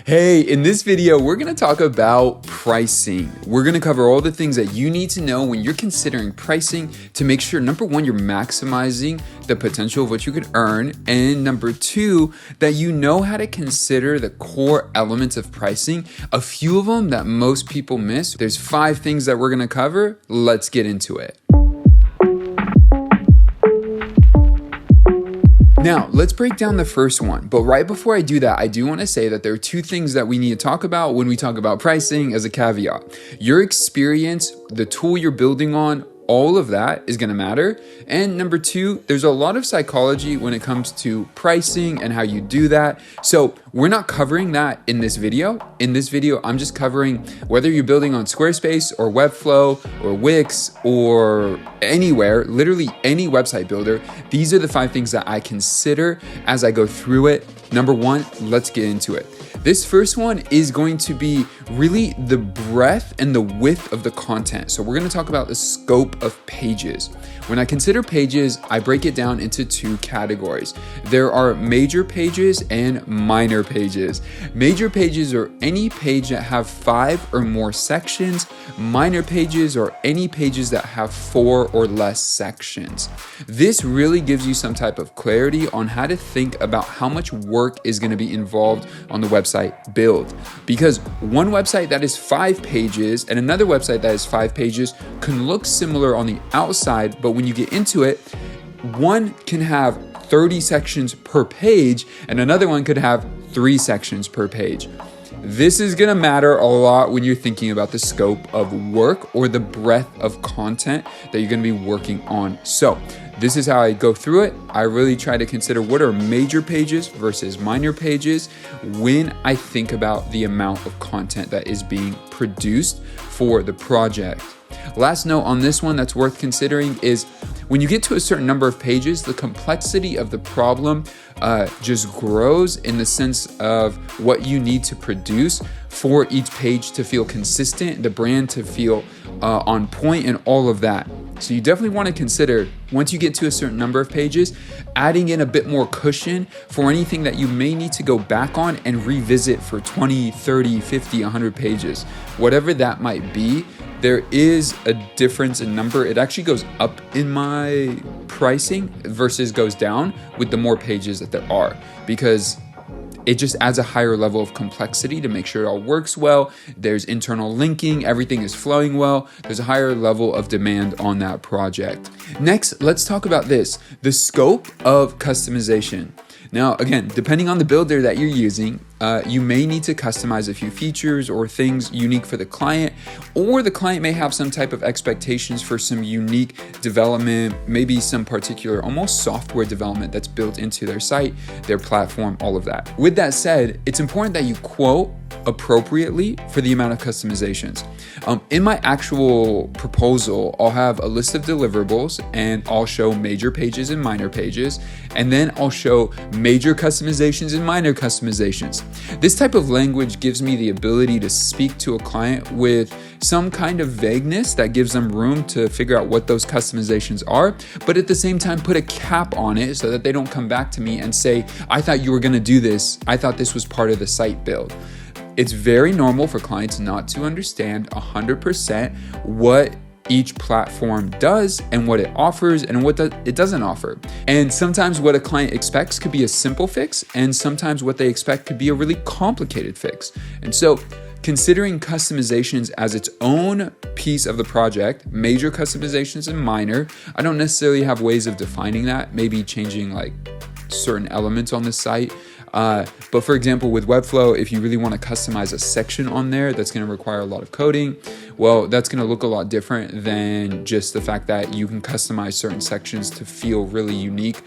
Hey, in this video, we're going to talk about pricing. We're going to cover all the things that you need to know when you're considering pricing to make sure, number one, you're maximizing the potential of what you could earn, and number two, that you know how to consider the core elements of pricing, a few of them that most people miss. There's 5 things that we're going to cover. Let's get into it. Now, let's break down the first one. But right before I do that, I do want to say that there are 2 things that we need to talk about when we talk about pricing as a caveat. Your experience, the tool you're building on, all of that is going to matter. And number 2, there's a lot of psychology when it comes to pricing and how you do that. So we're not covering that in this video. In this video, I'm just covering whether you're building on Squarespace or Webflow or Wix or anywhere, literally any website builder. These are the 5 things that I consider as I go through it. Number 1, let's get into it. This first one is going to be really the breadth and the width of the content. So we're going to talk about the scope of pages. When I consider pages, I break it down into 2 categories. There are major pages and minor pages. Major pages are any page that have 5 or more sections. Minor pages are any pages that have 4 or less sections. This really gives you some type of clarity on how to think about how much work is going to be involved on the website build, because one website that is 5 pages and another website that is 5 pages can look similar on the outside, but when you get into it, one can have 30 sections per page and another one could have 3 sections per page. This is going to matter a lot when you're thinking about the scope of work or the breadth of content that you're going to be working on. So this is how I go through it. I really try to consider what are major pages versus minor pages when I think about the amount of content that is being produced for the project. Last note on this one that's worth considering is when you get to a certain number of pages, the complexity of the problem just grows in the sense of what you need to produce for each page to feel consistent, the brand to feel on point, and all of that. So you definitely want to consider, once you get to a certain number of pages, adding in a bit more cushion for anything that you may need to go back on and revisit for 20, 30, 50, 100 pages. Whatever that might be, there is a difference in number. It actually goes up in my pricing versus goes down with the more pages that there are, because it just adds a higher level of complexity to make sure it all works well. There's internal linking, everything is flowing well. There's a higher level of demand on that project. Next, let's talk about this, the scope of customization. Now, again, depending on the builder that you're using, you may need to customize a few features or things unique for the client, or the client may have some type of expectations for some unique development, maybe some particular almost software development that's built into their site, their platform, all of that. With that said, it's important that you quote appropriately for the amount of customizations. In my actual proposal, I'll have a list of deliverables and I'll show major pages and minor pages, and then I'll show major customizations and minor customizations. This type of language gives me the ability to speak to a client with some kind of vagueness that gives them room to figure out what those customizations are, but at the same time put a cap on it so that they don't come back to me and say, I thought you were going to do this. I thought this was part of the site build. It's very normal for clients not to understand 100% what each platform does and what it offers and what it doesn't offer. And sometimes what a client expects could be a simple fix, and sometimes what they expect could be a really complicated fix. And so considering customizations as its own piece of the project, major customizations and minor, I don't necessarily have ways of defining that, maybe changing like certain elements on the site. But for example, with Webflow, if you really want to customize a section on there, that's going to require a lot of coding. Well, that's going to look a lot different than just the fact that you can customize certain sections to feel really unique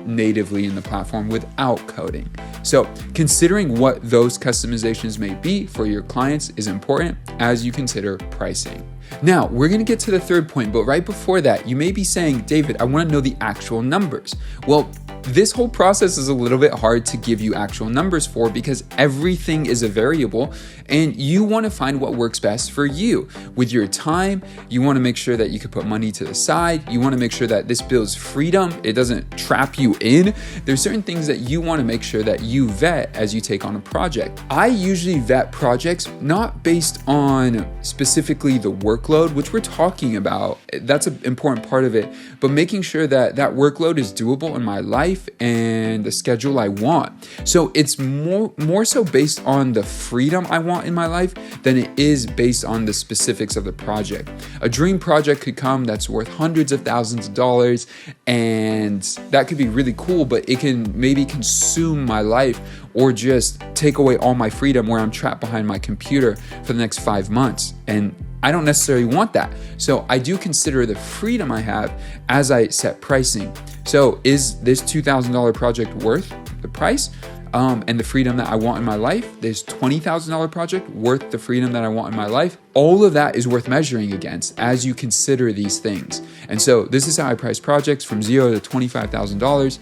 natively in the platform without coding. So considering what those customizations may be for your clients is important as you consider pricing. Now, we're going to get to the third point, but right before that, you may be saying, David, I want to know the actual numbers. Well, this whole process is a little bit hard to give you actual numbers for because everything is a variable and you want to find what works best for you. With your time, you want to make sure that you can put money to the side. You want to make sure that this builds freedom. It doesn't trap you in. There's certain things that you want to make sure that you vet as you take on a project. I usually vet projects not based on specifically the workload, which we're talking about. That's an important part of it, but making sure that that workload is doable in my life and the schedule I want. So it's more so based on the freedom I want in my life than it is based on the specifics of the project. A dream project could come that's worth hundreds of thousands of dollars, and that could be really cool, but it can maybe consume my life or just take away all my freedom where I'm trapped behind my computer for the next 5 months. And I don't necessarily want that. So I do consider the freedom I have as I set pricing. So is this $2,000 project worth the price and the freedom that I want in my life? This $20,000 project worth the freedom that I want in my life? All of that is worth measuring against as you consider these things. And so this is how I price projects from $0 to $25,000.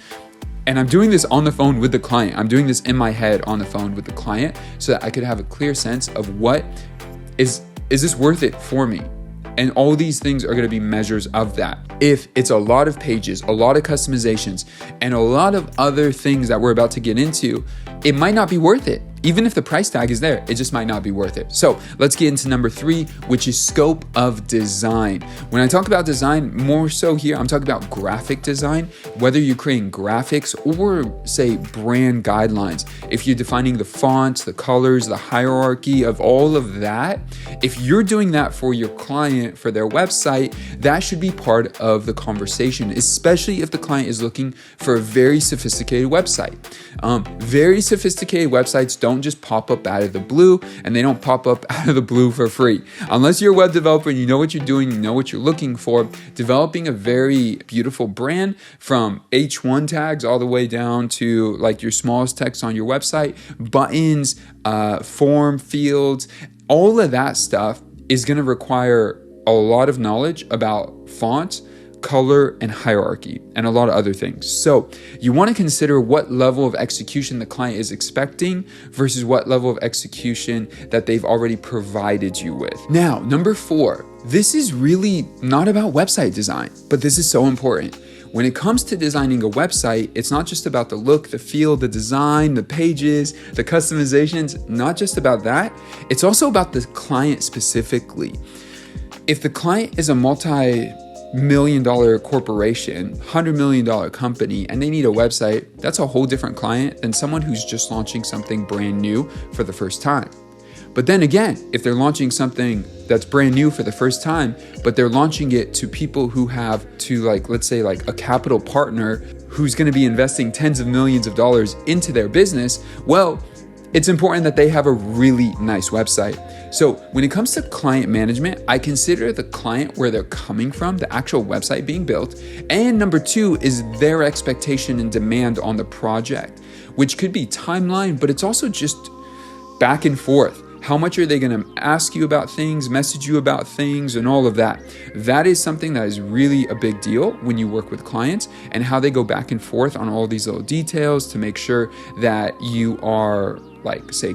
And I'm doing this on the phone with the client. I'm doing this in my head on the phone with the client so that I could have a clear sense of what is this worth it for me? And all these things are going to be measures of that. If it's a lot of pages, a lot of customizations, and a lot of other things that we're about to get into, it might not be worth it. Even if the price tag is there, it just might not be worth it. So let's get into number 3, which is scope of design. When I talk about design, more so here, I'm talking about graphic design, whether you're creating graphics or say brand guidelines. If you're defining the fonts, the colors, the hierarchy of all of that, if you're doing that for your client, for their website, that should be part of the conversation, especially if the client is looking for a very sophisticated website. Very sophisticated websites don't just pop up out of the blue, and they don't pop up out of the blue for free. Unless you're a web developer and you know what you're doing, you know what you're looking for, developing a very beautiful brand from H1 tags all the way down to like your smallest text on your website, buttons, form fields, all of that stuff is going to require a lot of knowledge about fonts, color, and hierarchy, and a lot of other things. So you want to consider what level of execution the client is expecting versus what level of execution that they've already provided you with. Now, number 4, this is really not about website design, but this is so important. When it comes to designing a website, it's not just about the look, the feel, the design, the pages, the customizations, not just about that. It's also about the client specifically. If the client is a multi-million-dollar corporation, $100 million company, and they need a website, that's a whole different client than someone who's just launching something brand new for the first time. But then again, if they're launching something that's brand new for the first time, but they're launching it to people who have to let's say a capital partner who's going to be investing tens of millions of dollars into their business, well, it's important that they have a really nice website. So when it comes to client management, I consider the client where they're coming from, the actual website being built. And number 2 is their expectation and demand on the project, which could be timeline, but it's also just back and forth. How much are they going to ask you about things, message you about things, and all of that? That is something that is really a big deal when you work with clients, and how they go back and forth on all these little details to make sure that you are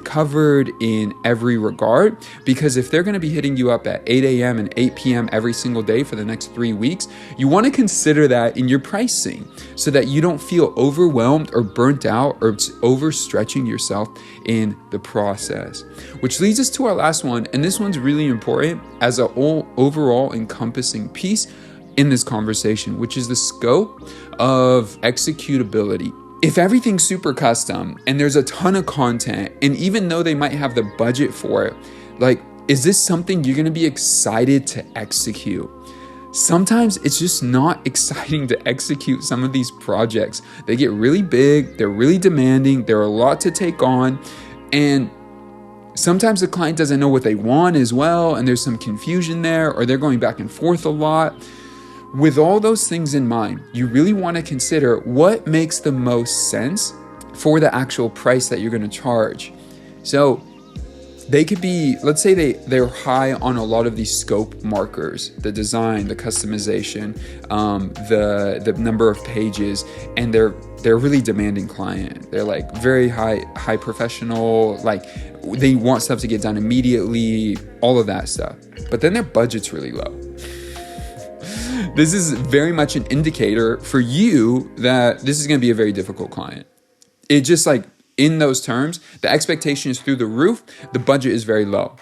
covered in every regard. Because if they're going to be hitting you up at 8 a.m. and 8 p.m. every single day for the next 3 weeks, you want to consider that in your pricing so that you don't feel overwhelmed or burnt out or overstretching yourself in the process. Which leads us to our last one, and this one's really important as an overall encompassing piece in this conversation, which is the scope of executability. If everything's super custom and there's a ton of content, and even though they might have the budget for it, is this something you're going to be excited to execute? Sometimes it's just not exciting to execute some of these projects. They get really big, they're really demanding, they're a lot to take on, and sometimes the client doesn't know what they want as well, and there's some confusion there, or they're going back and forth a lot. With all those things in mind, you really want to consider what makes the most sense for the actual price that you're going to charge. So they could be, let's say they're high on a lot of these scope markers, the design, the customization, the number of pages, and they're they're a really demanding client. They're like very high professional, like they want stuff to get done immediately, all of that stuff. But then their budget's really low. This is very much an indicator for you that this is going to be a very difficult client. It just like in those terms, the expectation is through the roof. The budget is very low.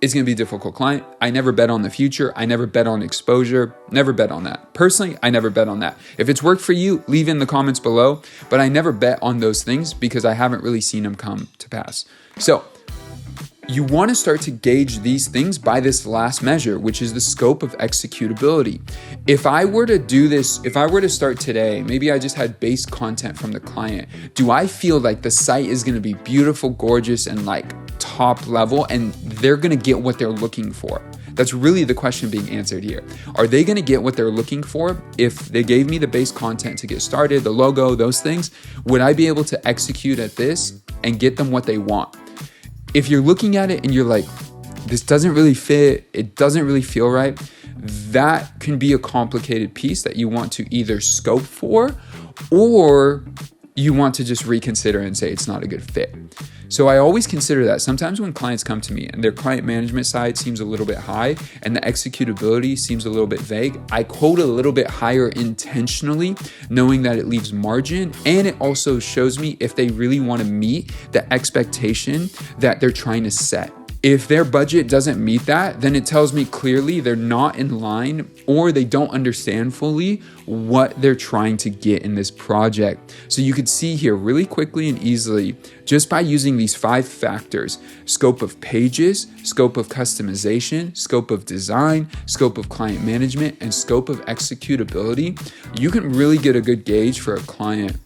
It's going to be a difficult client. I never bet on the future. I never bet on exposure. Never bet on that. Personally, I never bet on that. If it's worked for you, leave in the comments below. But I never bet on those things because I haven't really seen them come to pass. So you want to start to gauge these things by this last measure, which is the scope of executability. If I were to do this, if I were to start today, maybe I just had base content from the client. Do I feel like the site is going to be beautiful, gorgeous, and like top level, and they're going to get what they're looking for? That's really the question being answered here. Are they going to get what they're looking for? If they gave me the base content to get started, the logo, those things, would I be able to execute at this and get them what they want? If you're looking at it and you're like, this doesn't really fit, it doesn't really feel right, that can be a complicated piece that you want to either scope for, or you want to just reconsider and say it's not a good fit. So I always consider that. Sometimes when clients come to me and their client management side seems a little bit high and the executability seems a little bit vague, I quote a little bit higher intentionally, knowing that it leaves margin, and it also shows me if they really want to meet the expectation that they're trying to set. If their budget doesn't meet that, then it tells me clearly they're not in line, or they don't understand fully what they're trying to get in this project. So you could see here really quickly and easily, just by using these 5 factors: scope of pages, scope of customization, scope of design, scope of client management, and scope of executability, you can really get a good gauge for a client.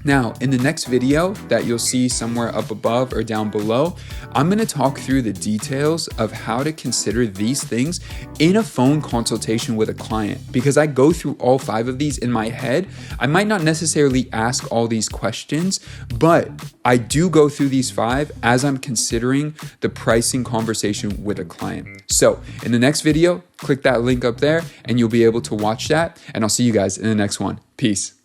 Now, in the next video that you'll see somewhere up above or down below, I'm going to talk through the details of how to consider these things in a phone consultation with a client, because I go through all 5 of these in my head. I might not necessarily ask all these questions, but I do go through these 5 as I'm considering the pricing conversation with a client. So in the next video, click that link up there and you'll be able to watch that, and I'll see you guys in the next one. Peace.